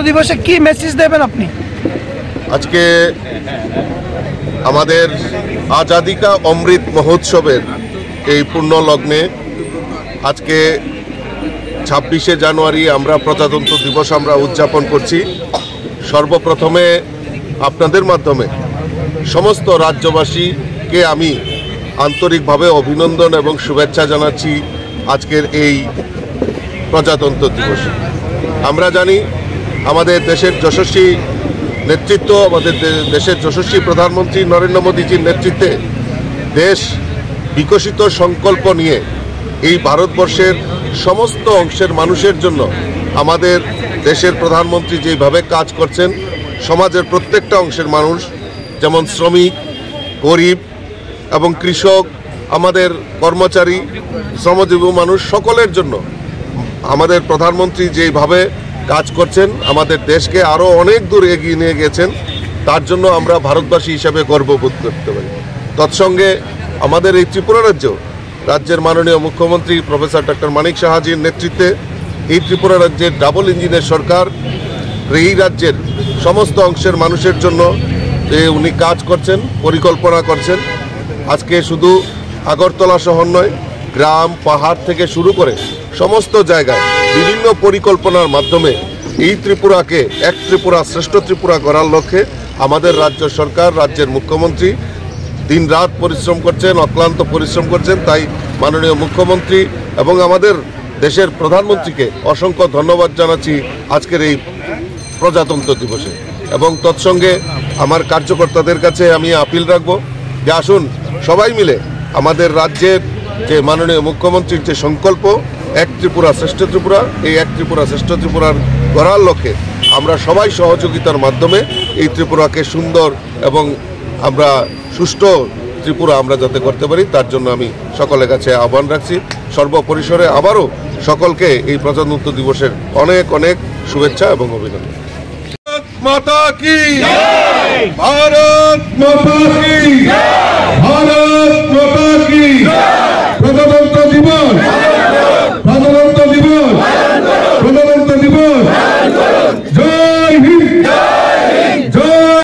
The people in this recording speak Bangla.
দিবসে কি মেসেজ দেবেন আপনি? আজকে আমাদের আজাদি কা অমৃত মহোৎসবের এই পূর্ণ লগ্নে আজকে 26শে জানুয়ারি আমরা প্রজাতন্ত্র দিবস আমরা উদযাপন করছি। সর্বপ্রথমে আপনাদের মাধ্যমে সমস্ত রাজ্যবাসীকে আমি আন্তরিকভাবে অভিনন্দন এবং শুভেচ্ছা জানাচ্ছি আজকের এই প্রজাতন্ত্র দিবসে। আমরা জানি আমাদের দেশের যশস্বী নেতৃত্ব, আমাদের দেশের যশস্বী প্রধানমন্ত্রী নরেন্দ্র মোদীজির নেতৃত্বে দেশ বিকশিত সংকল্প নিয়ে এই ভারতবর্ষের সমস্ত অংশের মানুষের জন্য আমাদের দেশের প্রধানমন্ত্রী যেভাবে কাজ করছেন, সমাজের প্রত্যেকটা অংশের মানুষ যেমন শ্রমিক, গরিব এবং কৃষক, আমাদের কর্মচারী, শ্রমজীবী মানুষ সকলের জন্য আমাদের প্রধানমন্ত্রী যেভাবে কাজ করছেন, আমাদের দেশকে আরও অনেক দূর এগিয়ে নিয়ে গেছেন, তার জন্য আমরা ভারতবাসী হিসাবে গর্ববোধ করতে পারি। তৎসঙ্গে আমাদের এই ত্রিপুরা রাজ্যের মাননীয় মুখ্যমন্ত্রী প্রফেসর ডক্টর মানিক সাহাজির নেতৃত্বে এই ত্রিপুরা রাজ্যের ডাবল ইঞ্জিনের সরকার এই রাজ্যের সমস্ত অংশের মানুষের জন্য উনি কাজ করছেন, পরিকল্পনা করছেন। আজকে শুধু আগরতলা শহর নয়, গ্রাম পাহাড় থেকে শুরু করে সমস্ত জায়গায় বিভিন্ন পরিকল্পনার মাধ্যমে এই ত্রিপুরাকে এক ত্রিপুরা শ্রেষ্ঠ ত্রিপুরা করার লক্ষ্যে আমাদের রাজ্য সরকার, রাজ্যের মুখ্যমন্ত্রী দিনরাত পরিশ্রম করছেন, অক্লান্ত পরিশ্রম করছেন। তাই মাননীয় মুখ্যমন্ত্রী এবং আমাদের দেশের প্রধানমন্ত্রীকে অসংখ্য ধন্যবাদ জানাচ্ছি আজকের এই প্রজাতন্ত্র দিবসে। এবং তৎসঙ্গে আমার কার্যকর্তাদের কাছে আমি আপিল রাখব যে আসুন সবাই মিলে আমাদের রাজ্যের যে মাননীয় মুখ্যমন্ত্রীর যে সংকল্প এক ত্রিপুরা শ্রেষ্ঠ ত্রিপুরা, এই এক ত্রিপুরা শ্রেষ্ঠ ত্রিপুরার গড়ার লক্ষ্যে আমরা সবাই সহযোগিতার মাধ্যমে এই ত্রিপুরাকে সুন্দর এবং আমরা সুষ্ঠু ত্রিপুরা আমরা যাতে করতে পারি, তার জন্য আমি সকলের কাছে আহ্বান রাখছি। সর্বপরিসরে আবারও সকলকে এই প্রজাতন্ত্র দিবসের অনেক অনেক শুভেচ্ছা এবং অভিনন্দন। মাতা কি, ভারত মাতা কি।